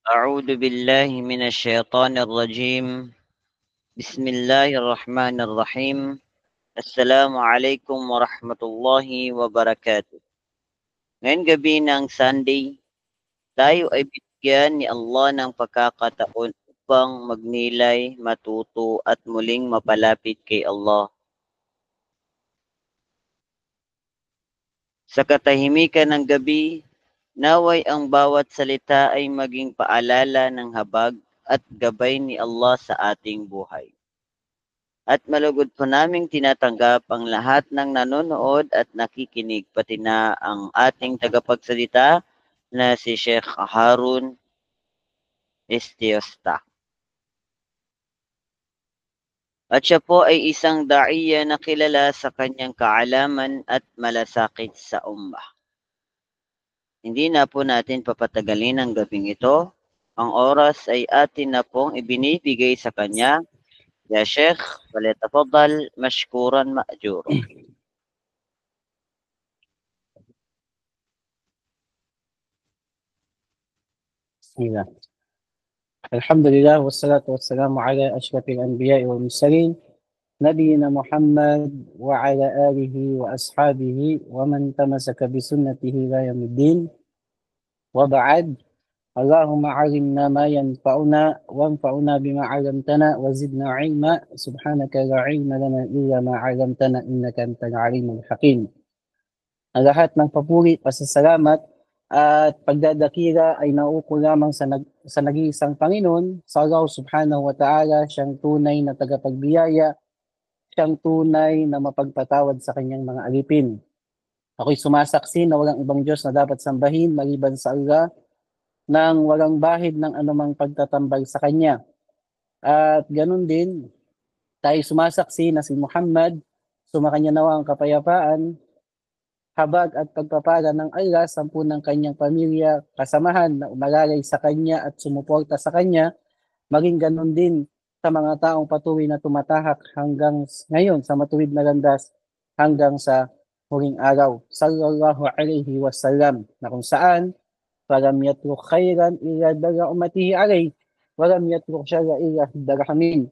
أعوذ بالله من الشيطان الرجيم. بسم الله الرحمن الرحيم. السلام عليكم ورحمة الله وبركاته. Ngayong gabi ng Sunday, tayo ay bigyan ni Allah ng pagkakataon upang magnilay, matuto at muling mapalapit kay Allah. Sa katahimikan ng gabi, naway ang bawat salita ay maging paalala ng habag at gabay ni Allah sa ating buhay. At malugod po naming tinatanggap ang lahat ng nanonood at nakikinig, pati na ang ating tagapagsalita na si Sheikh Harun Estiosta. At siya po ay isang da'iya na kilala sa kanyang kaalaman at malasakit sa ummah. Hindi na po natin papatagalin ang gabing ito. Ang oras ay atin na pong ibinibigay sa kanya. Ya Sheikh, falyatafaddal mashkuran ma'jura. بسم الله. الحمد لله والصلاة والسلام على أشرف الأنبياء والمرسلين نبينا محمد وعلى آله وأصحابه ومن تمسك بسنته إلى يوم الدين وبعد. اللهم علمنا ما ينفعنا وانفعنا بما علمتنا وزدنا علما سبحانك لا علم لنا إلا ما علمتنا إنك أنت العليم الحكيم. Ang lahat ng papuri, pasasalamat at pagdadakila ay nauuko lamang sa nag-iisang Panginoon, sa Allah subhanahu wa ta'ala, siyang tunay na tagapagbiyaya, siyang tunay na mapagpatawad sa kanyang mga alipin. Ako'y sumasaksi na walang ibang Diyos na dapat sambahin maliban sa Allah, nang walang bahid ng anumang pagtatambal sa Kanya. At ganun din, tayo sumasaksi na si Muhammad, sumakanya nawa ang kapayapaan, habag at pagpapala ng Allah sa ng kanyang pamilya, kasamahan na umalalay sa Kanya at sumuporta sa Kanya, maging ganun din sa mga taong patuloy na tumatahak hanggang ngayon sa matuwid na landas hanggang sa huling araw. Sallallahu alaihi wasallam, na kung saan falam yatruk khairan illa dala umatihi alay, walam yatruk syarra illa darhamin,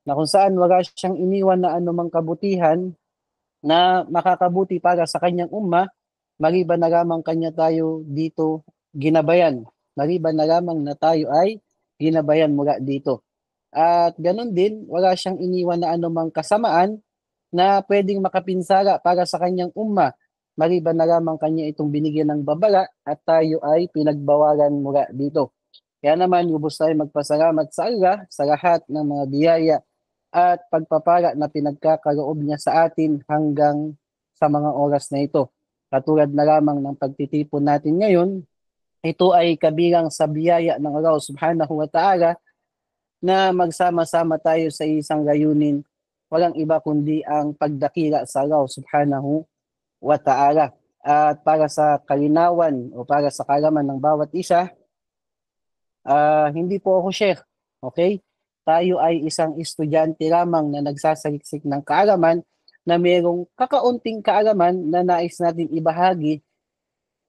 na kung saan wala siyang iniwan na anumang kabutihan na makakabuti para sa kanyang umma, maliban na lamang kanya tayo dito ginabayan, maliban na lamang na tayo ay ginabayan mula dito. At ganun din, wala siyang iniwan na anumang kasamaan na pwedeng makapinsala para sa kanyang umma, maliban na lamang kanya itong binigyan ng babala at tayo ay pinagbawalan mula dito. Kaya naman, lubos tayo magpasalamat sa Allah sa lahat ng mga biyaya at pagpapala na pinagkakaloob niya sa atin hanggang sa mga oras na ito. Katulad na lamang ng pagtitipon natin ngayon, ito ay kabilang sa biyaya ng Allah subhanahu wa ta'ala na magsama-sama tayo sa isang layunin, walang iba kundi ang pagdakila sa Allah subhanahu wa ta'ala. At para sa kalinawan o para sa kalaman ng bawat isa, hindi po ako sheikh, okay? Tayo ay isang estudyante lamang na nagsasaliksik ng kaalaman na mayroong kakaunting kaalaman na nais natin ibahagi.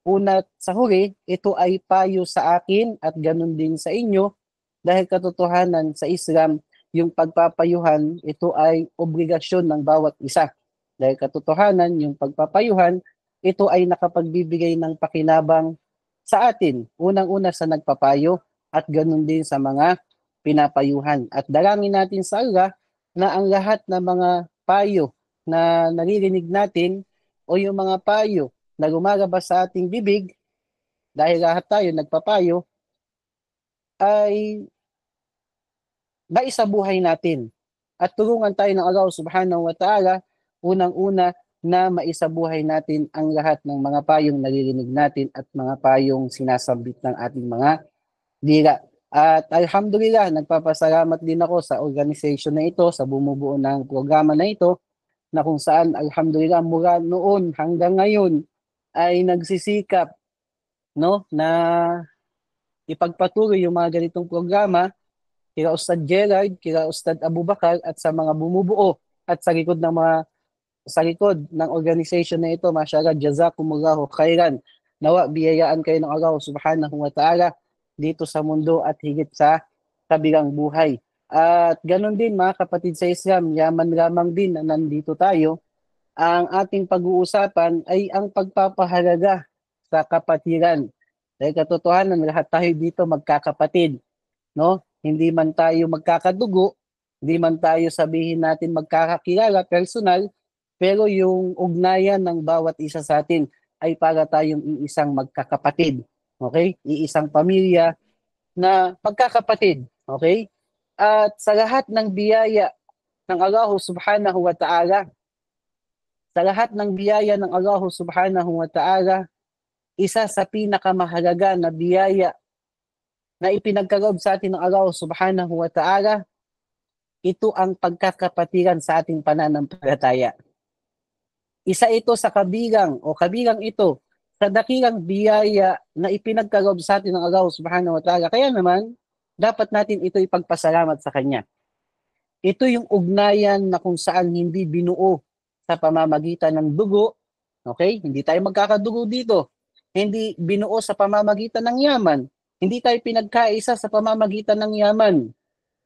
Una sa huli, ito ay payo sa akin at ganun din sa inyo, dahil katotohanan sa Islam, yung pagpapayuhan, ito ay obligasyon ng bawat isa. Dahil katotohanan, yung pagpapayuhan, ito ay nakapagbibigay ng pakinabang sa atin. Unang-una sa nagpapayo at ganun din sa mga pinapayuhan. At dalangin natin sa Allah na ang lahat ng mga payo na naririnig natin o yung mga payo na lumalabas sa ating bibig, dahil lahat tayo nagpapayo, ay maisabuhay natin. At tulungan tayo ng Allah subhanahu wa ta'ala, unang-una na maisabuhay natin ang lahat ng mga payong naririnig natin at mga payong sinasambit ng ating mga dira. At alhamdulillah, nagpapasalamat din ako sa organization na ito, sa bumubuo ng programa na ito, na kung saan alhamdulillah mula noon hanggang ngayon ay nagsisikap, no, na ipagpatuloy yung mga ganitong programa kila Ustad Gerard, kila Ustad Abu Bakar at sa mga bumubuo at sa likod ng organization na ito. Masyaallah, jazakumullahu khairan. Nawa biyayaan kayo ng Allah subhanahu wa ta'ala dito sa mundo at higit sa kabilang buhay. At ganun din mga kapatid sa Islam, yaman lamang din na nandito tayo. Ang ating pag-uusapan ay ang pagpapahalaga sa kapatiran. Dahil katotohanan, lahat tayo dito magkakapatid, no? Hindi man tayo magkakadugo, hindi man tayo sabihin natin magkakakilala personal, pero yung ugnayan ng bawat isa sa atin ay para tayong iisang magkakapatid. Okay? Iisang pamilya na magkakapatid. Okay? At sa lahat ng biyaya ng Allah Subhanahu wa Ta'ala, sa lahat ng biyaya ng Allah Subhanahu wa Ta'ala, isa sa pinakamahalaga na biyaya na ipinagkaloob sa atin ng Allah Subhanahu wa Ta'ala, ito ang pagkakapatiran sa ating pananampalataya. Isa ito sa kabilang ito sa dakilang biyaya na ipinagkaloob sa atin ng Allah Subhanahu wa Ta'ala. Kaya naman, dapat natin ito ipagpasalamat sa Kanya. Ito yung ugnayan na kung saan hindi binuo sa pamamagitan ng dugo. Okay? Hindi tayo magkakadugo dito. Hindi binuo sa pamamagitan ng yaman. Hindi tayo pinagkaisa sa pamamagitan ng yaman.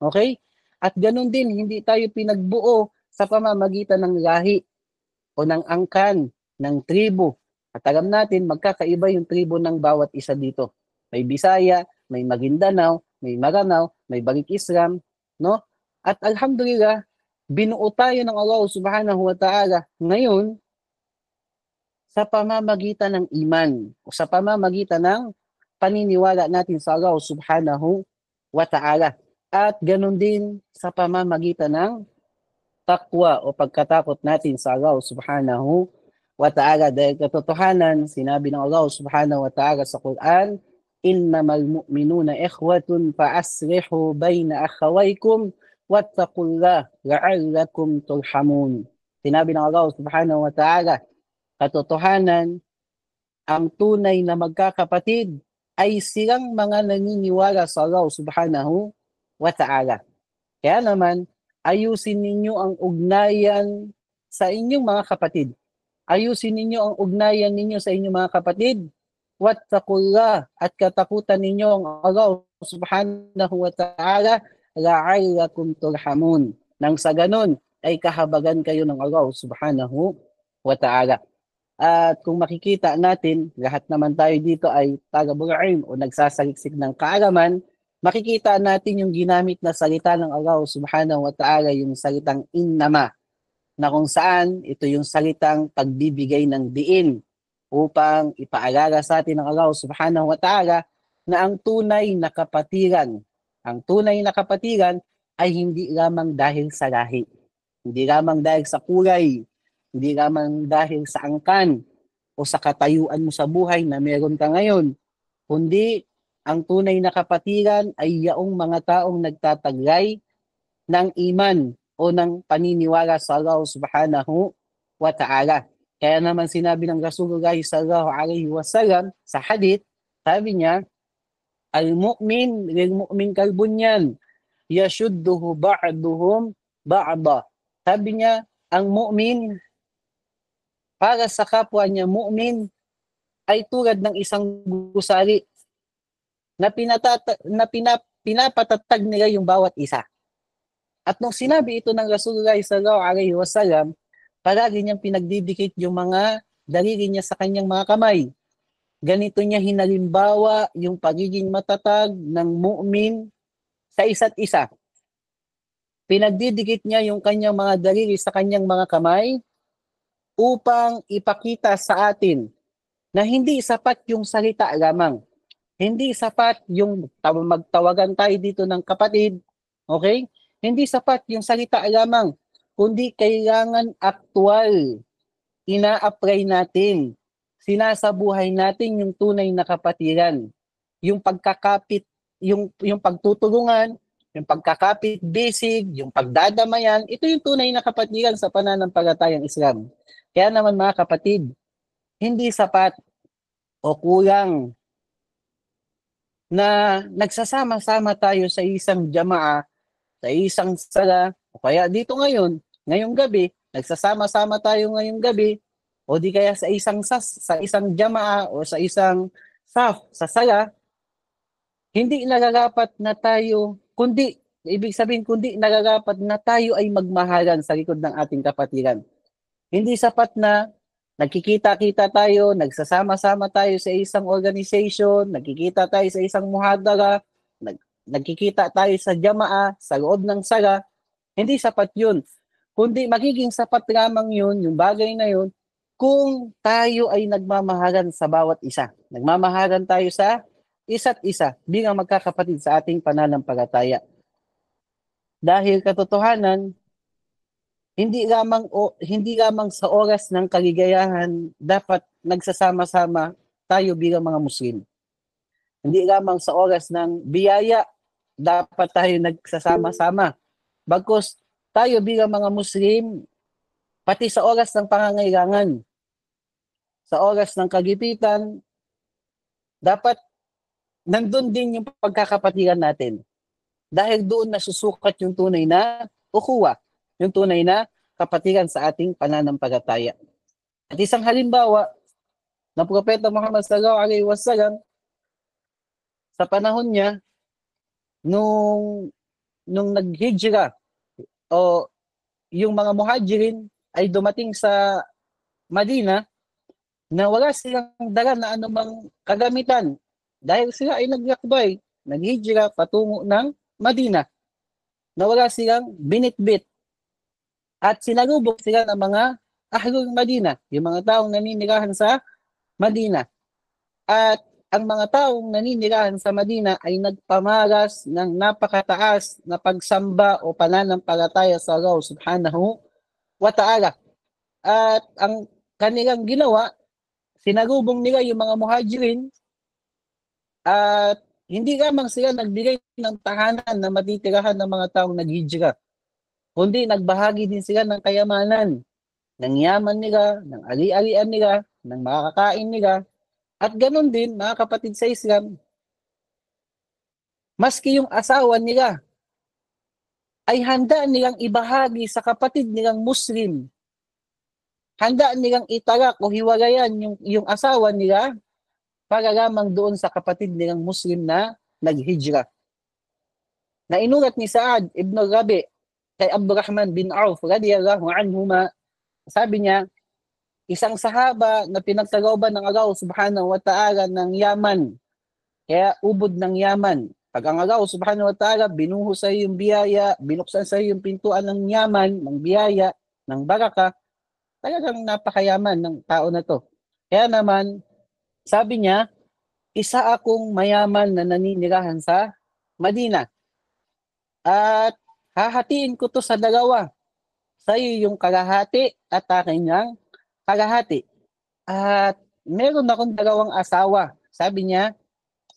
Okay? At ganun din, hindi tayo pinagbuo sa pamamagitan ng lahi o ng angkan, ng tribo. At alam natin, magkakaiba yung tribo ng bawat isa dito. May Bisaya, may Maguindanao, may Maranao, may Balik Islam, no? At alhamdulillah, binuo tayo ng Allah Subhanahu wa Ta'ala ngayon sa pamamagitan ng iman o sa pamamagitan ng paniniwala natin sa Allah Subhanahu wa Ta'ala. At ganun din sa pamamagitan ng takwa o pagkatakot natin sa Allah Subhanahu wa Ta'ala. Dahil katotohanan, sinabi ng Allah Subhanahu wa Ta'ala sa Quran, innamal mu'minuna ikhwatun fa'aslihu bayna akhawaykum wattaqullah la'allakum turhamun. Sinabi ng Allah Subhanahu wa Ta'ala, katotohanan, ang tunay na magkakapatid ay silang mga naniniwala sa Allah Subhanahu wa Ta'ala. Kaya naman, ayusin ninyo ang ugnayan sa inyong mga kapatid. Ayusin ninyo ang ugnayan ninyo sa inyong mga kapatid. Wattaqullah, at katakutan ninyo ang Allah Subhanahu wa Ta'ala la'allakum turhamun. Nang sa ganun ay kahabagan kayo ng Allah Subhanahu wa Ta'ala. At kung makikita natin, lahat naman tayo dito ay taga-Buraim o nagsasaliksik ng kaalaman, makikita natin yung ginamit na salita ng Allah Subhanahu wa Ta'ala, yung salitang innama, na kung saan ito yung salitang pagbibigay ng diin upang ipaalala sa atin ng Allah Subhanahu wa Ta'ala na ang tunay na kapatiran ay hindi lamang dahil sa lahi, hindi lamang dahil sa kulay, hindi lamang dahil sa angkan o sa katayuan mo sa buhay na meron ka ngayon, kundi ang tunay na kapatiran ay yaong mga taong nagtataglay ng iman o ng paniniwala sa Allah Subhanahu wa Ta'ala. Kaya naman sinabi ng Rasulullah sallallahu alaihi wasallam sa hadith, sabi niya, al-mu'min lil-mu'min kalbunyan, yashudduhu ba'duhum ba'da. Sabi niya, ang mu'min para sa kapwa niya mu'min ay tulad ng isang gusali na pinapatatag nila yung bawat isa. At nung sinabi ito ng Rasulullah sallallahu alaihi wasallam, palagi niyang pinagdidikit yung mga daliri niya sa kanyang mga kamay. Ganito niya hinalimbawa yung pagiging matatag ng mu'min sa isa't isa. Pinagdidikit niya yung kanyang mga daliri sa kanyang mga kamay upang ipakita sa atin na hindi sapat yung salita lamang. Hindi sapat yung magtawagan tayo dito ng kapatid, okay? Hindi sapat yung salita lamang, kundi kailangan aktual. Ina-apply natin, sinasabuhay natin yung tunay na kapatiran. Yung pagkakapit, yung pagtutulungan, yung pagkakapit bisig, yung pagdadamayan, ito yung tunay na kapatiran sa pananampalatayang Islam. Kaya naman mga kapatid, hindi sapat o kulang na nagsasama-sama tayo sa isang jamaa, sa isang sala, o kaya dito ngayong gabi, nagsasama-sama tayo ngayong gabi, o di kaya sa isang jamaa o sa isang saf, sa sala, Hindi nararapat na tayo, ibig sabihin, kundi nararapat na tayo ay magmahalan sa likod ng ating kapatiran. Hindi sapat na nagkikita-kita tayo, nagsasama-sama tayo sa isang organization, nagkikita tayo sa isang muhadara, nagkikita tayo sa jamaa, sa loob ng sala. Hindi sapat yun. Kundi magiging sapat lamang yun, yung bagay na yun, kung tayo ay nagmamahalan sa bawat isa. Nagmamahalan tayo sa isa't isa bilang magkakapatid sa ating pananampalataya. Dahil katotohanan, hindi lamang sa oras ng kaligayahan dapat nagsasama-sama tayo bilang mga Muslim. Hindi lamang sa oras ng biyaya dapat tayo nagsasama-sama. Bagkus tayo bilang mga Muslim, pati sa oras ng pangangailangan, sa oras ng kagipitan, dapat nandun din yung pagkakapatiran natin. Dahil doon nasusukat yung tunay na ukuwa, yung tunay na kapatiran sa ating pananampalataya. At isang halimbawa ng Propeta Muhammad sallallahu alaihi wasallam sa panahon niya nung naghijra o yung mga muhajirin ay dumating sa Madina na wala silang dala na anumang kagamitan dahil sila ay naglakbay, naghijra patungo ng Madina na wala silang binitbit at sinalubong sila ng mga ahlul Madina, yung mga taong naninirahan sa Madina. At ang mga taong naninirahan sa Madina ay nagpamalas ng napakataas na pagsamba o pananampalataya sa Allah subhanahu wa ta'ala. At ang kanilang ginawa, sinalubong nila yung mga muhajirin at hindi lamang sila nagbigay ng tahanan na matitirahan ng mga taong naghijra, kundi nagbahagi din sila ng kayamanan, ng yaman nila, ng ali-alian nila, ng makakain nila. At ganun din, mga kapatid sa Islam, maski yung asawa nila ay handa nilang ibahagi sa kapatid nilang Muslim. Handa nilang italak o hiwalayan yung asawa nila para lamang doon sa kapatid nilang Muslim na naghijra. Na inulat ni Sa'ad ibn Rabi kay Abdurrahman bin Auf radiyallahu anhuma, sabi niya, isang sahaba na pinagkalooban ng Allah subhanahu wa ta'ala ng yaman, kaya ubod ng yaman. Pag ang Allah subhanahu wa ta'ala binuhos sa iyo yung biyaya, binuksan sa iyo yung pintuan ng yaman, ng biyaya, ng baraka, talagang napakayaman ng tao na to. Kaya naman, sabi niya, isa akong mayaman na naninirahan sa Madina. At hahatiin ko to sa dalawa. Sa iyo yung kalahati at akin yung kalahati. At meron akong dalawang asawa. Sabi niya,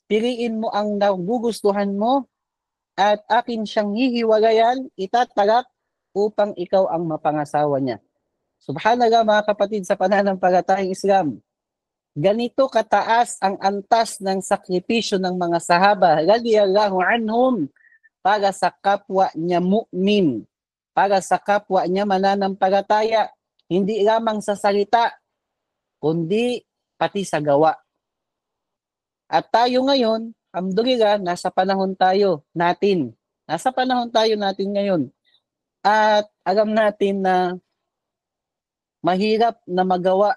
piliin mo ang nagugustuhan mo at akin siyang hihiwalayan, itatalak upang ikaw ang mapangasawa niya. Subhanallah mga kapatid sa pananampalatayang Islam. Ganito kataas ang antas ng sakripisyo ng mga sahaba radiyallahu anhum para sa kapwa niya mu'min, para sa kapwa niya mananampalataya, hindi lamang sa salita, kundi pati sa gawa. At tayo ngayon, alhamdulillah, nasa panahon natin ngayon. At alam natin na mahirap na magawa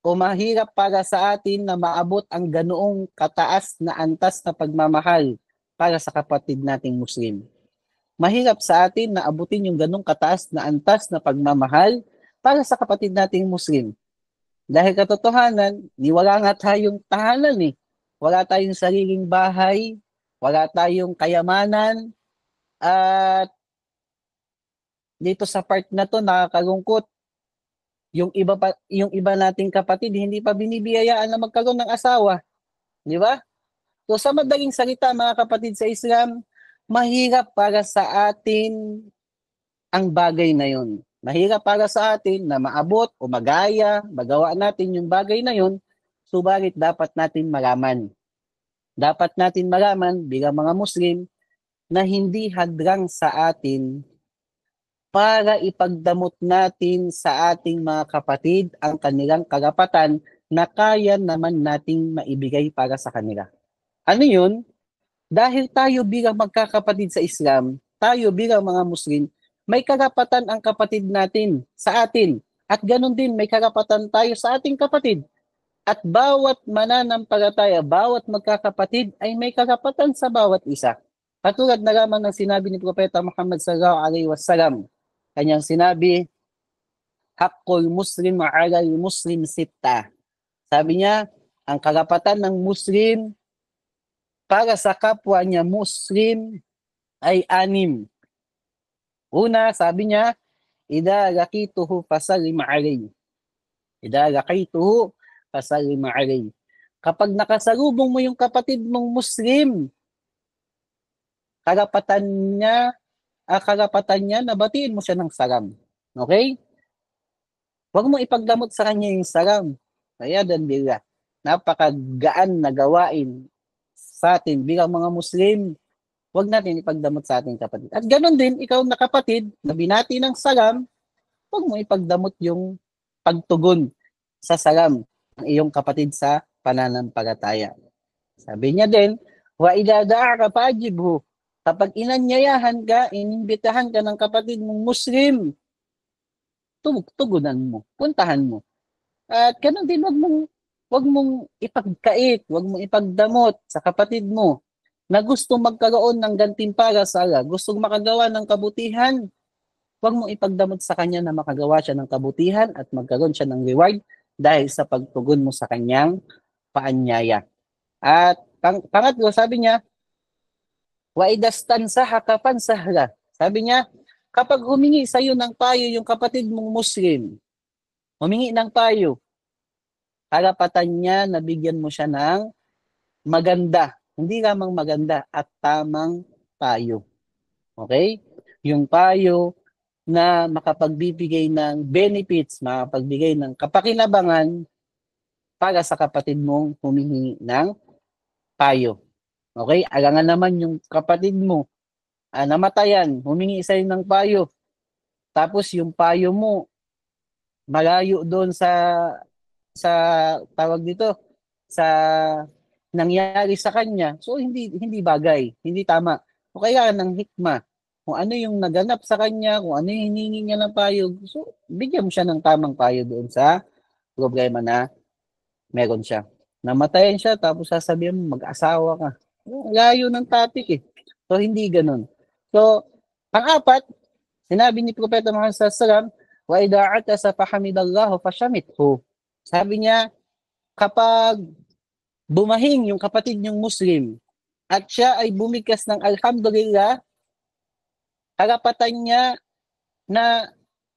o mahirap para sa atin na maabot ang ganoong kataas na antas na pagmamahal para sa kapatid nating Muslim. Mahirap sa atin na abutin yung ganong kataas na antas na pagmamahal para sa kapatid nating Muslim. Dahil katotohanan, wala nga tayong tahanan eh. Wala tayong sariling bahay, wala tayong kayamanan, at dito sa part na to nakakalungkot. Yung iba nating kapatid hindi pa binibiyayaan na magkaroon ng asawa, di ba? So sa madaling salita mga kapatid sa Islam, mahirap para sa atin ang bagay na yon. Mahirap para sa atin na maabot o magawa natin yung bagay na yon, subalit dapat natin malaman. Dapat natin malaman bilang mga Muslim na hindi hadrang sa atin para ipagdamot natin sa ating mga kapatid ang kanilang karapatan na kaya naman nating maibigay para sa kanila. Ano yun? Dahil tayo bilang magkakapatid sa Islam, tayo bilang mga Muslim, may karapatan ang kapatid natin sa atin. At ganun din, may karapatan tayo sa ating kapatid. At bawat mananampalataya, bawat magkakapatid ay may karapatan sa bawat isa. Katulad na lamang ng sinabi ni Propeta Muhammad sallallahu alaihi wasallam. Kanyang sinabi, Haqqul Muslim ma'alal Muslim sitta. Sabi niya, ang karapatan ng Muslim para sa kapwa niya Muslim ay anim. Una, sabi niya, Ida lakituhu fasallim alayhi. Ida lakituhu fasallim alayhi. Kapag nakasalubong mo yung kapatid mong Muslim, karapatan niya na batiin mo siya ng salam. Okay? Huwag mo ipagdamot sa kanya yung salam. Kaya danila, napakagaan na gawain sa atin bilang mga Muslim. Huwag natin ipagdamot sa ating kapatid. At ganoon din, ikaw na kapatid, na binati ng salam, huwag mo ipagdamot yung pagtugon sa salam ng iyong kapatid sa pananampalataya. Sabi niya din, wa idha da'aka fa'ajibhu. Kapag inanyayahan ka, inimbitahan ka ng kapatid mong Muslim, tugunan mo, puntahan mo. At ganoon din, wag mong ipagkait, wag mong ipagdamot sa kapatid mo na gustong magkaroon ng gantimpala sa Allah, gustong makagawa ng kabutihan, huwag mong ipagdamot sa kanya na makagawa siya ng kabutihan at magkaroon siya ng reward dahil sa pagtugon mo sa kanyang paanyaya. At pangatlo, sabi niya, wa idastansahaka fansahla. Sabi niya, kapag humingi sa iyo ng payo yung kapatid mong Muslim, humingi ng payo, karapatan niya na bigyan mo siya ng maganda, hindi lamang maganda at tamang payo. Okay? Yung payo na makapagbibigay ng benefits, makapagbigay ng kapakinabangan para sa kapatid mong humihingi ng payo. Okay? Alangan naman yung kapatid mo, namatayan, humingi sa'yo ng payo. Tapos yung payo mo, malayo doon sa tawag dito, sa nangyari sa kanya. So hindi bagay, hindi tama. O kaya ng hikma, kung ano yung naganap sa kanya, kung ano yung hiningi niya ng payo, so bigyan mo siya ng tamang payo doon sa problema na meron siya. Namatayan siya, tapos sasabihin mo, mag-asawa ka. Layo ng topic eh. So hindi ganun. So, pang-apat, sinabi ni Propeta Muhammad sallallahu alaihi wasallam, wa idha atasa fahamidallahu fashamithu. Sabi niya, kapag bumahing yung kapatid niyong Muslim at siya ay bumigkas ng alhamdulillah, karapatan niya na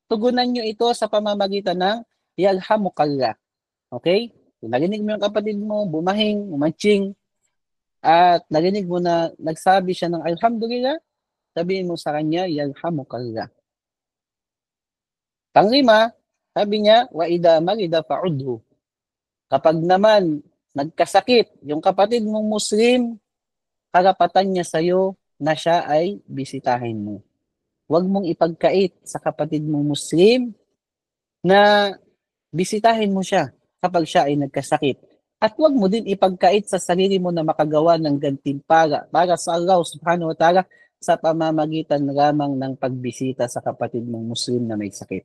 tugunan niyo ito sa pamamagitan ng yalhamukallah. Okay? Kung narinig mo yung kapatid mo, bumahing, umanching, at narinig mo na nagsabi siya ng alhamdulillah, sabihin mo sa kanya, yalhamukallah. Panglima, sabi niya, wa idha marida fa'udhu. Kapag naman nagkasakit yung kapatid mong Muslim, karapatan niya sa'yo na siya ay bisitahin mo. Huwag mong ipagkait sa kapatid mong Muslim na bisitahin mo siya kapag siya ay nagkasakit. At huwag mo din ipagkait sa sarili mo na makagawa ng gantimpala para sa Allah subhanahu wa ta'ala sa pamamagitan lamang ng pagbisita sa kapatid mong Muslim na may sakit.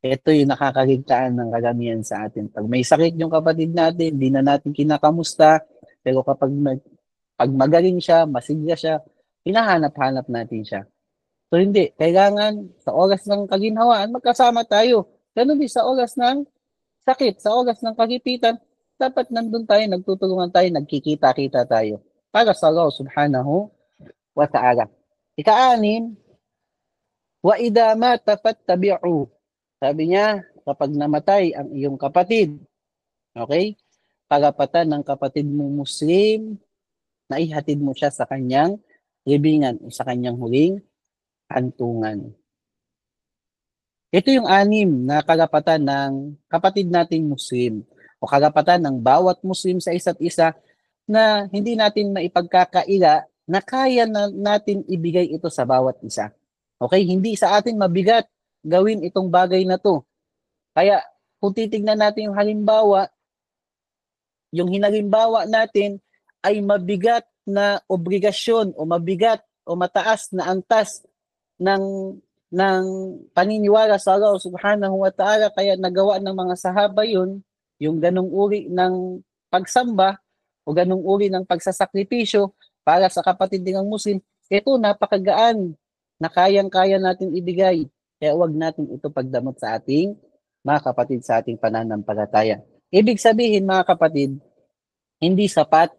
Ito yung nakakaligtaan ng karamihan sa atin. Pag may sakit yung kapatid natin, hindi na natin kinakamusta, pero pag magaling siya, masigla siya, hinahanap-hanap natin siya. So hindi, kailangan sa oras ng kaginhawaan, magkasama tayo. Ganun din sa oras ng sakit, sa oras ng kagipitan, dapat nandun tayo, nagtutulungan tayo, nagkikita-kita tayo. Para sa Allah subhanahu wa ta'ala. Ika-anim, wa idha mata fattabi'u. Sabi niya, kapag namatay ang iyong kapatid, okay, karapatan ng kapatid mong Muslim na ihatid mo siya sa kanyang libingan o sa kanyang huling hantungan. Ito yung anim na karapatan ng kapatid nating Muslim o karapatan ng bawat Muslim sa isa't isa na hindi natin maipagkakaila na kaya na natin ibigay ito sa bawat isa. Okay, hindi sa atin mabigat gawin itong bagay na to. Kaya kung titignan natin yung halimbawa, yung hinalimbawa natin ay mabigat na obligasyon o mabigat o mataas na antas ng paniniwala sa Allah subhanahu wa ta'ala, kaya nagawa ng mga sahaba yun, yung ganong uri ng pagsamba o ganong uri ng pagsasakripisyo para sa kapatid ng Muslim. Ito napakagaan na kayang-kaya natin ibigay. Kaya huwag natin ito pagdamot sa ating mga kapatid sa ating pananampalataya. Ibig sabihin mga kapatid, hindi sapat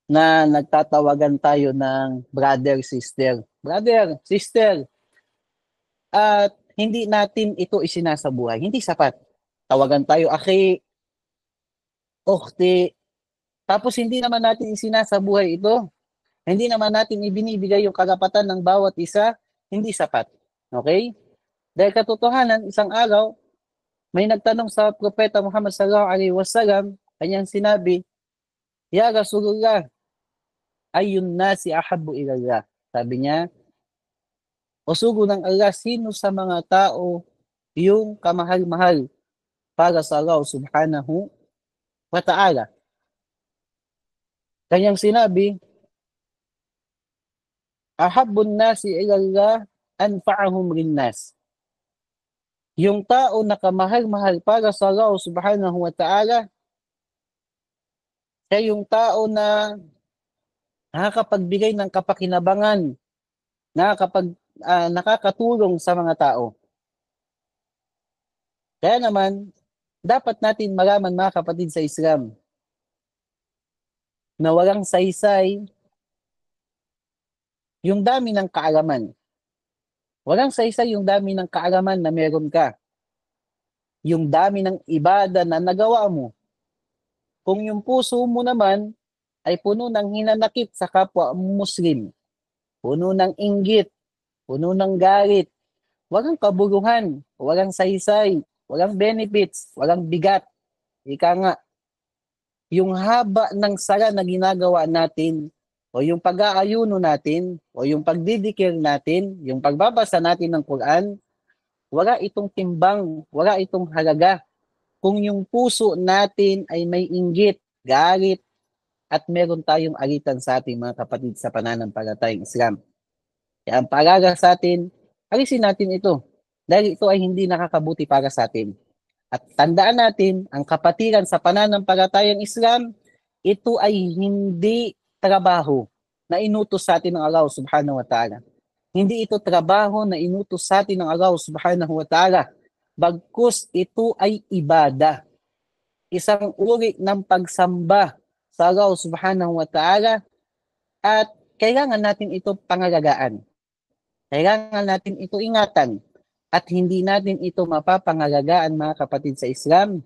na nagtatawagan tayo ng brother, sister. Brother, sister, at hindi natin ito isinasabuhay. Hindi sapat. Tawagan tayo, aki, ukhti, tapos hindi naman natin isinasabuhay ito. Hindi naman natin ibinibigay yung karapatan ng bawat isa. Hindi sapat. Okay? Dahil katotohanan, isang araw, may nagtanong sa Propeta Muhammad sallallahu alaihi wasallam, kanyang sinabi, Ya Rasulullah, ayun nasi ahabbu ilallah. Sabi niya, o sugo ng Allah, sino sa mga tao yung kamahal-mahal para sa Allah subhanahu wa ta'ala? Kanyang sinabi, ahabbun nasi ilallah anfa'ahum rinnas. Yung tao na kamahal-mahal para sa Allah subhanahu wa ta'ala, siya yung tao na nakakapagbigay ng kapakinabangan, nakakatulong sa mga tao. Kaya naman, dapat natin malaman mga kapatid sa Islam na walang saysay yung dami ng kaalaman. Walang saysay yung dami ng kaalaman na meron ka. Yung dami ng ibada na nagawa mo. Kung yung puso mo naman ay puno ng hinanakit sa kapwa Muslim, puno ng inggit, puno ng galit, walang kabuluhan, walang saysay, walang benefits, walang bigat. Ika nga, yung haba ng sala na ginagawa natin, o yung pag-aayuno natin, o yung pagdidikir natin, yung pagbabasa natin ng Quran, wala itong timbang, wala itong halaga. Kung yung puso natin ay may inggit, galit, at meron tayong alitan sa ating mga kapatid sa pananampalatayang Islam. Kaya ang paalala sa atin, alisin natin ito. Dahil ito ay hindi nakakabuti para sa atin. At tandaan natin, ang kapatiran sa pananampalatayang Islam, ito ay hindi trabaho na inutos sa atin ng Allah subhanahu wa ta'ala. Hindi ito trabaho na inutos sa atin ng Allah subhanahu wa ta'ala. Bagkus ito ay ibada. Isang uri ng pagsamba sa Allah subhanahu wa ta'ala, at kailangan natin ito pangalagaan. Kailangan natin ito ingatan, at hindi natin ito mapapangalagaan mga kapatid sa Islam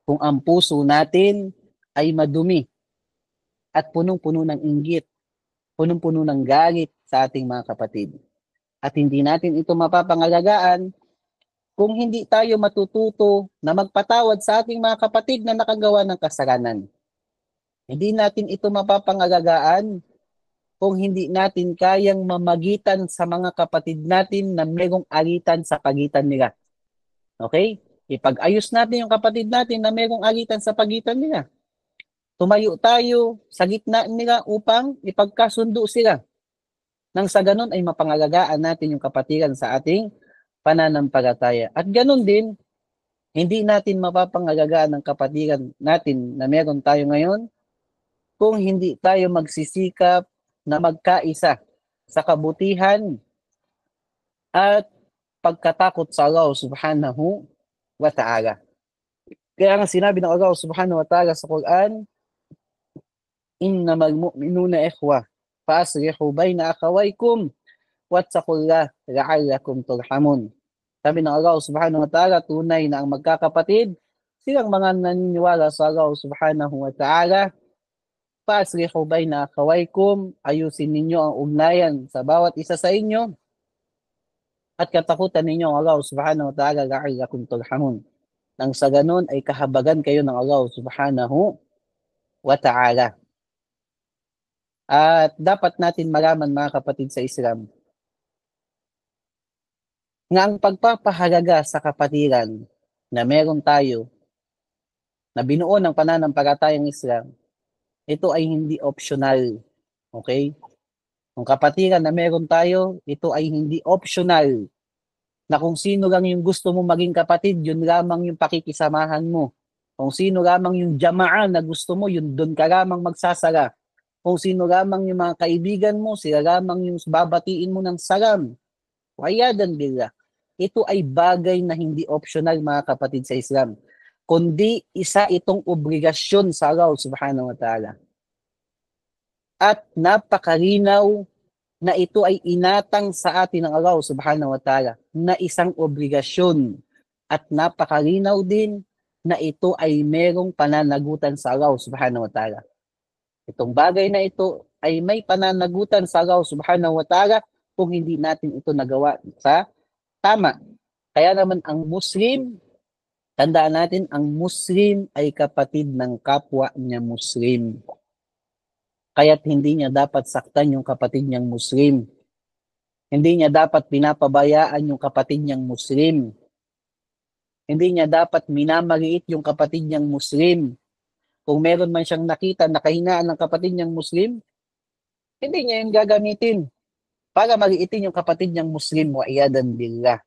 kung ang puso natin ay madumi at punong-puno ng inggit, punong-puno ng galit sa ating mga kapatid. At hindi natin ito mapapangalagaan kung hindi tayo matututo na magpatawad sa ating mga kapatid na nakagawa ng kasalanan. Hindi natin ito mapapangalagaan kung hindi natin kayang mamagitan sa mga kapatid natin na mayroong alitan sa pagitan nila. Okay? Ipag-ayos natin yung kapatid natin na mayroong alitan sa pagitan nila. Tumayo tayo sa gitna nila upang ipagkasundo sila. Nang sa ganun ay mapangalagaan natin yung kapatiran sa ating pananampalataya. At ganun din, hindi natin mapapangalagaan ang kapatiran natin na meron tayo ngayon kung hindi tayo magsisikap na magkaisa sa kabutihan at pagkatakot sa Allah subhanahu wa ta'ala. Kaya nga sinabi ng Allah subhanahu wa ta'ala sa Quran, innamal mu'minuna ikhwa fa-aslihu bayna akhawaykum wattaqullah la'allakum turhamun. Sabi ng Allah subhanahu wa ta'ala, tunay na ang magkakapatid, silang mga naniniwala sa Allah subhanahu wa ta'ala, fa-aslihu bayna akhawaykum, ayusin ninyo ang ugnayan sa bawat isa sa inyo, at katakutan ninyo ang Allah subhanahu wa ta'ala la'allakum turhamun. Nang sa ganun ay kahabagan kayo ng Allah subhanahu wa ta'ala. At dapat natin malaman mga kapatid sa Islam na ang pagpapahalaga sa kapatiran na meron tayo na binuo ng pananampalatayang Islam, ito ay hindi optional Okay? Ang kapatiran na meron tayo, ito ay hindi optional. Na kung sino lang yung gusto mo maging kapatid, yun lamang yung pakikisamahan mo. Kung sino lamang yung jamaa na gusto mo, yun doon ka lamang magsasara. Kung sino lamang yung mga kaibigan mo, sila lamang yung babatiin mo ng salam. Wayadan billah. Ito ay bagay na hindi optional mga kapatid sa Islam. Kundi isa itong obligasyon sa Allah subhanahu wa ta'ala. At napakalinaw na ito ay inatang sa atin ng Allah subhanahu wa ta'ala na isang obligasyon at napakalinaw din na ito ay merong pananagutan sa Allah subhanahu wa ta'ala. Itong bagay na ito ay may pananagutan sa Allah subhanahu wa ta'ala kung hindi natin ito nagawa sa tama. Kaya naman ang Muslim, tandaan natin, ang Muslim ay kapatid ng kapwa niya Muslim. Kaya't hindi niya dapat saktan yung kapatid niyang Muslim. Hindi niya dapat pinapabayaan yung kapatid niyang Muslim. Hindi niya dapat minamaliit yung kapatid niyang Muslim. Kung meron man siyang nakita na kahinaan ng kapatid niyang Muslim, hindi niya yung gagamitin para maliitin yung kapatid niyang Muslim, wa iyadan billah.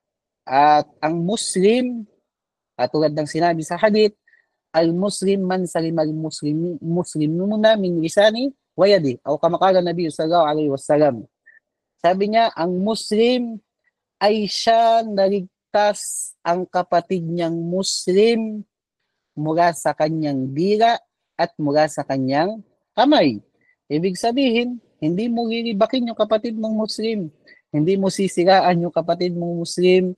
At ang Muslim, tulad ng sinabi sa hadith, al-Muslim man salim al-Muslim muna min lisani wa yadi. O kama kala Nabi sallallahu alaihi wasallam. Sabi niya, ang Muslim ay siya naligtas ang kapatid niyang Muslim mula sa kanyang dila at mula sa kanyang kamay. Ibig sabihin, hindi mo lilibakin yung kapatid mong Muslim. Hindi mo sisiraan yung kapatid mong Muslim.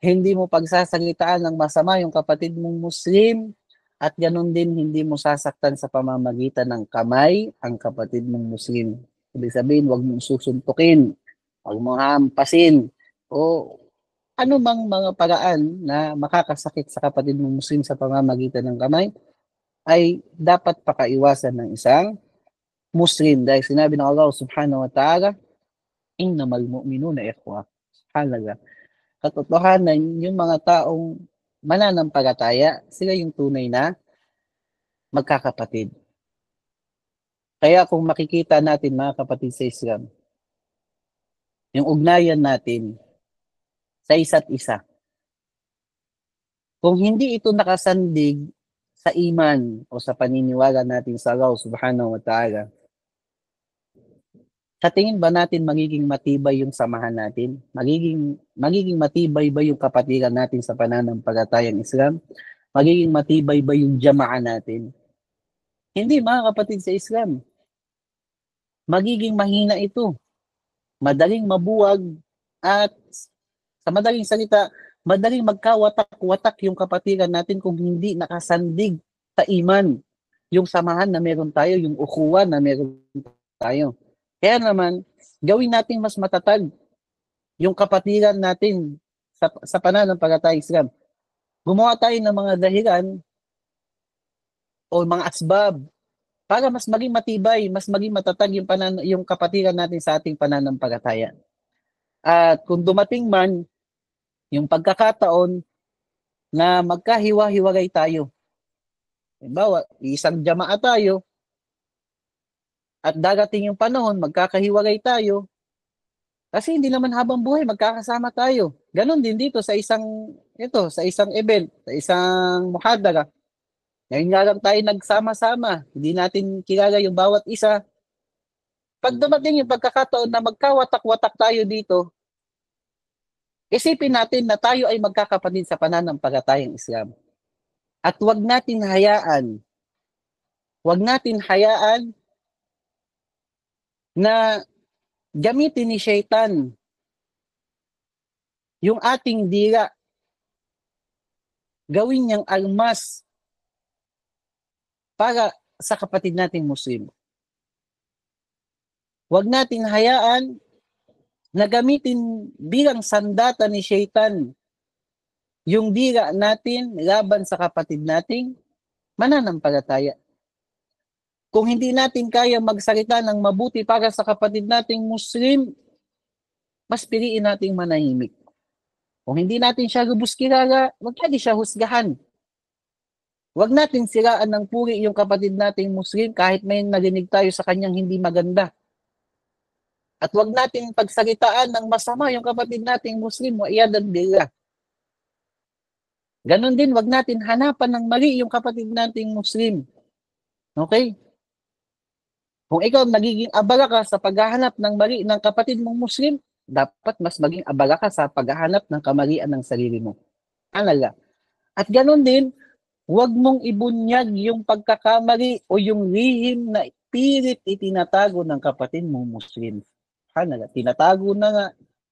Hindi mo pagsasalitaan ng masama yung kapatid mong Muslim. At ganun din, hindi mo sasaktan sa pamamagitan ng kamay ang kapatid mong Muslim. Ibig sabihin, huwag mong susuntukin, huwag mong hampasin, o ano mang mga paraan na makakasakit sa kapatid mong Muslim sa pamamagitan ng kamay, ay dapat pakaiwasan ng isang Muslim. Dahil sinabi ng Allah subhanahu wa ta'ala, innamal mu'minuna ikhwa. Subhanallah. Katotohanan, yung mga taong mananampalataya, sila yung tunay na magkakapatid. Kaya kung makikita natin mga kapatid sa Islam, yung ugnayan natin sa isa't isa, kung hindi ito nakasandig sa iman o sa paniniwala natin sa Allah subhanahu wa ta'ala, sa tingin ba natin magiging matibay yung samahan natin? Magiging matibay ba yung kapatiran natin sa pananampalatayang Islam? Magiging matibay ba yung jamaa natin? Hindi mga kapatid sa Islam. Magiging mahina ito. Madaling mabuwag at sa madaling salita, madaling magkawatak-watak yung kapatiran natin kung hindi nakasandig sa iman. Yung samahan na meron tayo, yung ukhuwan na meron tayo. Kaya naman, gawin natin mas matatag yung kapatiran natin sa pananampalatayang Islam. Gumawa tayo ng mga dahilan o mga asbab para mas maging matibay, mas maging matatag yung kapatiran natin sa ating pananampalataya. At kung dumating man yung pagkakataon na magkahiwa-hiwalay tayo, halimbawa, isang jamaa tayo, at darating yung panahon, magkakahiwalay tayo, kasi hindi naman habang buhay, magkakasama tayo. Ganon din dito sa isang event, sa isang muhadara. Ngayon nga lang tayo nagsama-sama, hindi natin kilala yung bawat isa. Pag dumating yung pagkakataon na magkawatak-watak tayo dito, isipin natin na tayo ay magkakapatid sa pananampalatayang Islam. At wag natin hayaan na gamitin ni Shaitan yung ating dila, gawin niyang almas para sa kapatid nating Muslim. Huwag natin hayaan na gamitin bilang sandata ni Shaitan yung dila natin laban sa kapatid nating mananampalataya. Kung hindi natin kaya magsalita ng mabuti para sa kapatid nating Muslim, mas piliin nating manahimik. Kung hindi natin siya lubos kilala, huwag natin siya husgahan. Huwag natin siraan ng puri yung kapatid nating Muslim kahit may narinig tayo sa kanyang hindi maganda. At wag nating pagsalitaan ng masama yung kapatid nating Muslim o iyadan billah. Ganon din, wag natin hanapan ng mali yung kapatid nating Muslim. Okay? Kung ikaw nagiging abala ka sa paghahanap ng mali ng kapatid mong Muslim, dapat mas maging abala ka sa paghahanap ng kamalian ng sarili mo. Alala. At ganon din, huwag mong ibunyag yung pagkakamali o yung lihim na pilit itinatago ng kapatid mong Muslim. Hanala, tinatago na nga,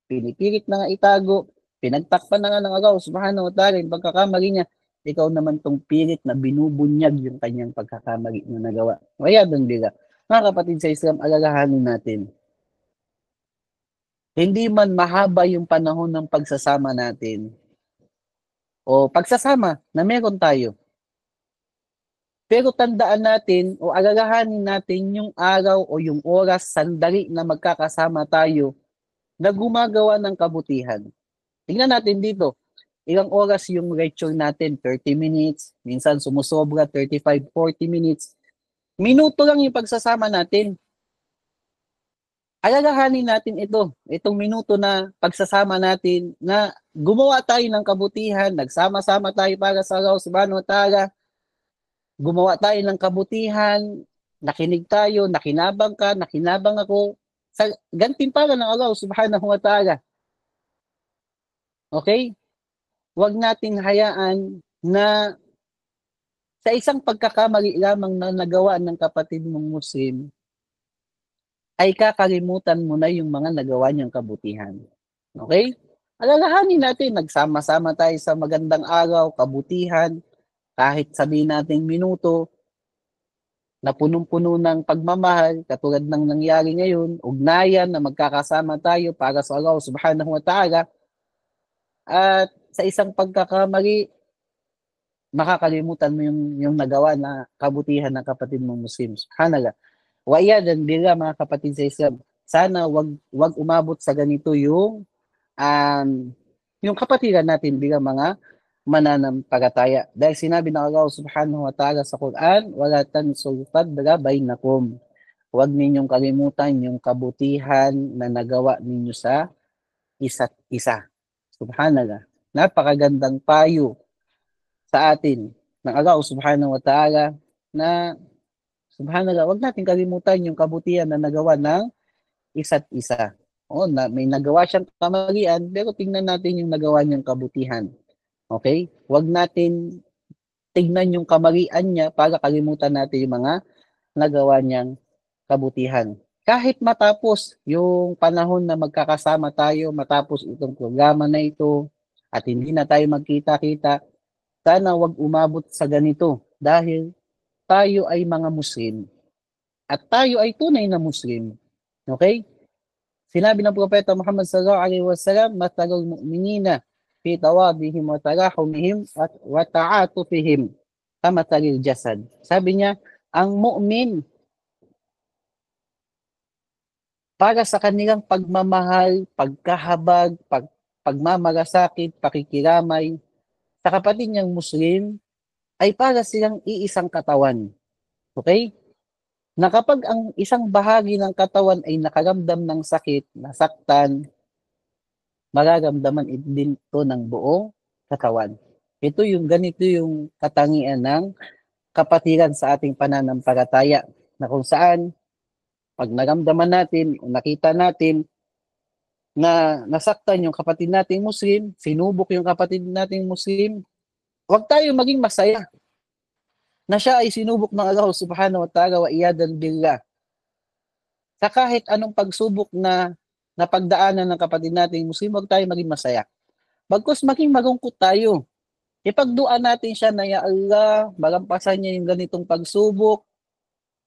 pinipilit na nga itago, pinagtakpan na nga ng Allah subhanahu wa ta'ala yung pagkakamali niya, ikaw naman tong pilit na binubunyag yung kanyang pagkakamali na nagawa. Kaya doon bila, mga kapatid sa Islam, alalahanin natin, hindi man mahaba yung panahon ng pagsasama natin, o pagsasama na meron tayo, pero tandaan natin o alalahanin natin yung araw o yung oras, sandali na magkakasama tayo na gumagawa ng kabutihan. Tingnan natin dito, ilang oras yung lecture natin, 30 minutes, minsan sumusobra 35, 40 minutes. Minuto lang yung pagsasama natin. Alalahanin natin itong minuto na pagsasama natin na gumawa tayo ng kabutihan, nagsama-sama tayo para sa Allah subhanahu wa ta'ala, gumawa tayo ng kabutihan, nakinig tayo, nakinabang ka, nakinabang ako, sa gantimpala ng Allah subhanahu wa ta'ala. Okay? Huwag nating hayaan na sa isang pagkakamali lamang na nagawa ng kapatid mong Muslim, ay kakalimutan mo na yung mga nagawa niyang kabutihan. Okay? Alalahanin natin, nagsama-sama tayo sa magandang araw, kabutihan, kahit sabihin natin minuto, na punong-puno ng pagmamahal, katulad ng nangyari ngayon, ugnayan na magkakasama tayo para sa Allah subhanahu wa ta'ala, at sa isang pagkakamali, makakalimutan mo yung nagawa na kabutihan ng kapatid mong Muslim. Subhanallah. Wa iyadan billah, mga kapatid sa Islam. Sana wag umabot sa ganito yung kapatiran natin bilang mga mananampalataya. Dahil sinabi ng Allah subhanahu wa ta'ala sa Quran, wala tansul fadla bainakum. Huwag ninyong kalimutan yung kabutihan na nagawa ninyo sa isa't isa. Subhanallah. Napakagandang payo sa atin ng Allah subhanahu wa ta'ala na subhanallah, huwag natin kalimutan yung kabutihan na nagawa ng isa't isa. May nagawa siyang kamalian, pero tingnan natin yung nagawa niyang kabutihan. Okay? Huwag natin tignan yung kamalian niya para kalimutan natin yung mga nagawa niyang kabutihan. Kahit matapos yung panahon na magkakasama tayo, matapos itong programa na ito, at hindi na tayo magkita-kita, sana wag umabot sa ganito dahil tayo ay mga Muslim at tayo ay tunay na Muslim. Okay? Sinabi ng Propeta Muhammad sallallahu alaihi wasallam, matalul mu'minina fi tawadihim wa tarahumihim wa ta'atufihim kamatalil jasad. Sabi niya, ang mu'min para sa kanilang pagmamahal, pagkahabag, pagmamalasakit, pakikiramay sa kapatid niyang Muslim ay para silang iisang katawan. Okay? Na kapag ang isang bahagi ng katawan ay nakaramdam ng sakit, nasaktan, mararamdaman din ito ng buong katawan. Ganito yung katangian ng kapatiran sa ating pananampalataya na kung saan pag naramdaman natin o nakita natin na nasaktan yung kapatid nating Muslim, sinubok yung kapatid nating Muslim, huwag tayo maging masaya na siya ay sinubok ng Allah subhanahu wa ta'ala wa iyadan billah. Sa kahit anong pagsubok na napagdaanan ng kapatid nating Muslim, huwag tayo maging masaya. Bagkus maging malungkot tayo. Ipagduan natin siya na, ya Allah, malampasan niya yung ganitong pagsubok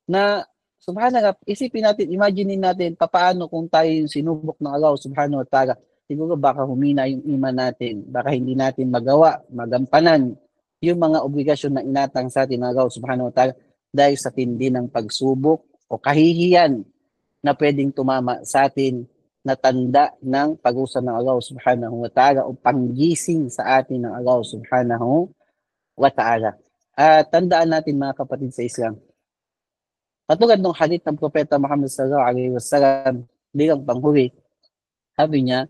na, subhanallah, isipin natin, imaginein natin, papaano kung tayo yung sinubok ng Allah subhanahu wa ta'ala. Siguro baka humina yung iman natin, baka hindi natin magawa, magampanan yung mga obligasyon na inatang sa atin ng Allah subhanahu wa ta'ala dahil sa tindi ng pagsubok o kahihiyan na pwedeng tumama sa atin na tanda ng pag-usa ng Allah subhanahu wa ta'ala o panggising sa atin ng Allah subhanahu wa ta'ala. At tandaan natin mga kapatid sa Islam, katulad ng hadith ng Propeta Muhammad sallallahu alaihi wasallam bilang panghuli. Sabi niya,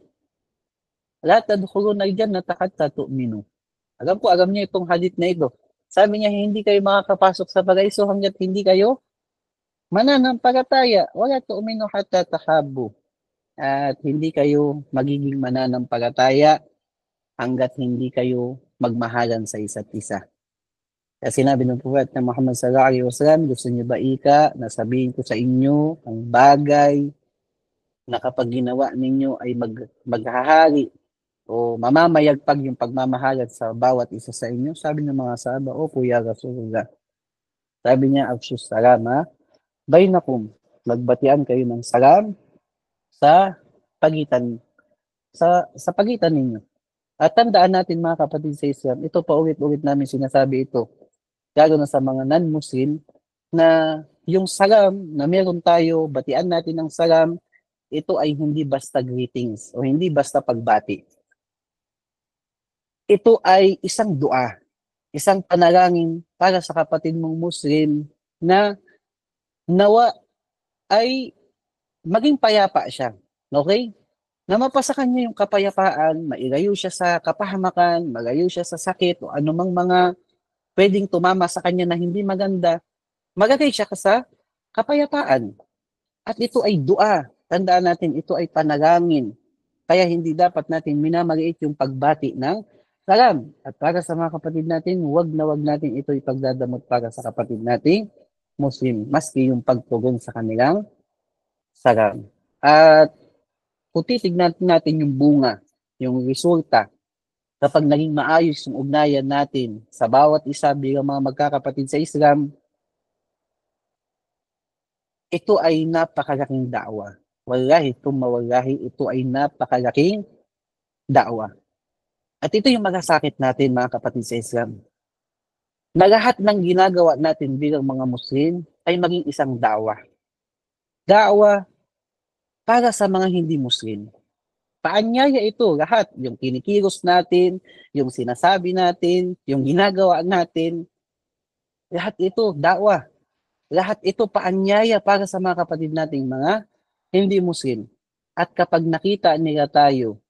la tadkhuluna al-jannata hatta tu'minu. Alam niya itong hadith na ito. Sabi niya, hindi kayo makakapasok sa paraiso hanggat hindi kayo mananampalataya. Wala tu'minu hatta tahabbu. At hindi kayo magiging mananampalataya hanggat hindi kayo magmahalan sa isa't isa. Kaya sinabi ng Prophet na Muhammad sallallahu alaihi wasallam, gusto niyo ba na sabihin ko sa inyo ang bagay na kapag ginawa ninyo ay maghahari o mamamayagpag yung pagmamahalan sa bawat isa sa inyo? Sabi ng mga sahaba, opo ya Rasulullah. Sabi niya, afshus salama bainakum. Magbatian kayo ng salam sa pagitan ninyo. At tandaan natin mga kapatid sa Islam, ito pa ulit-ulit namin sinasabi ito, lalo na sa mga non-Muslim, na yung salam na meron tayo, batian natin ng salam, ito ay hindi basta greetings o hindi basta pagbati. Ito ay isang dua, isang panalangin para sa kapatid mong Muslim na nawa ay maging payapa siya. Okay? Na mapasa kanya yung kapayapaan, mailayo siya sa kapahamakan, malayo siya sa sakit o anumang mga pwedeng tumama sa kanya na hindi maganda, magagay siya sa kapayapaan. At ito ay dua. Tandaan natin, ito ay panalangin. Kaya hindi dapat natin minamaliit yung pagbati ng salam. At para sa mga kapatid natin, wag natin ito ipagdadamot para sa kapatid nating Muslim, maski yung pagtugon sa kanilang salam. At kung titignan natin yung bunga, yung resulta, kapag naging maayos yung ugnayan natin sa bawat isa bilang mga magkakapatid sa Islam, ito ay napakalaking da'wa. Wallahi, wallahi, ito ay napakalaking da'wa. At ito yung magasakit natin mga kapatid sa Islam. Na lahat ng ginagawa natin bilang mga Muslim ay maging isang da'wa. Da'wa para sa mga hindi Muslim. Paanyaya ito, lahat. Yung kinikilos natin, yung sinasabi natin, yung ginagawa natin, lahat ito, da'wa. Lahat ito paanyaya para sa mga kapatid nating mga hindi Muslim. At kapag nakita nila tayo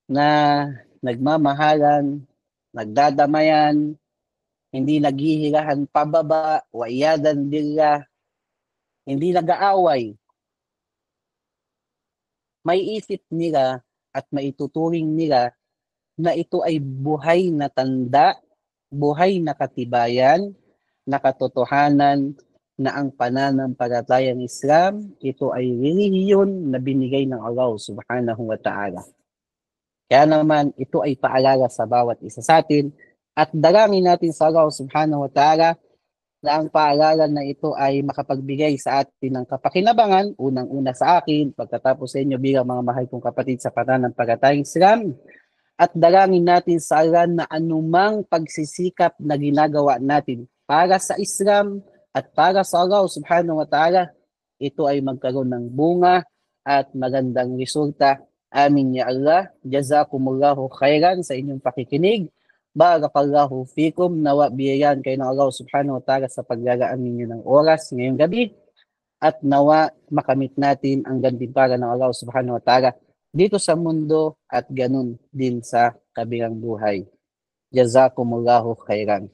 na nagmamahalan, nagdadamayan, hindi naghihilahan pababa, waiyadan billah, hindi nag-aaway, may isip nila at maituturing nila na ito ay buhay na tanda, buhay na katibayan, na katotohanan na ang pananampalatayang Islam, ito ay relihiyon na binigay ng Allah subhanahu wa ta'ala. Kaya naman, ito ay paalala sa bawat isa sa atin at dalangin natin sa Allah subhanahu wa ta'ala na ang paalala na ito ay makapagbigay sa atin ng kapakinabangan, unang-una sa akin, pagkatapos sa inyo bilang mga mahal kong kapatid sa pananampalatayang Islam, at dalangin natin sa Allah na anumang pagsisikap na ginagawa natin para sa Islam at para sa Allah subhanahu wa ta'ala, ito ay magkaroon ng bunga at magandang resulta. Amin ya Allah. Jazakumullahu khairan sa inyong pakikinig. Barakallahu fikum. Nawa biyayan kayo ng Allah subhanahu wa ta'ala sa paglalaan ninyo ng oras ngayong gabi. At nawa makamit natin ang gantimpala ng Allah subhanahu wa ta'ala dito sa mundo at ganun din sa kabilang buhay. Jazakumullahu khairan.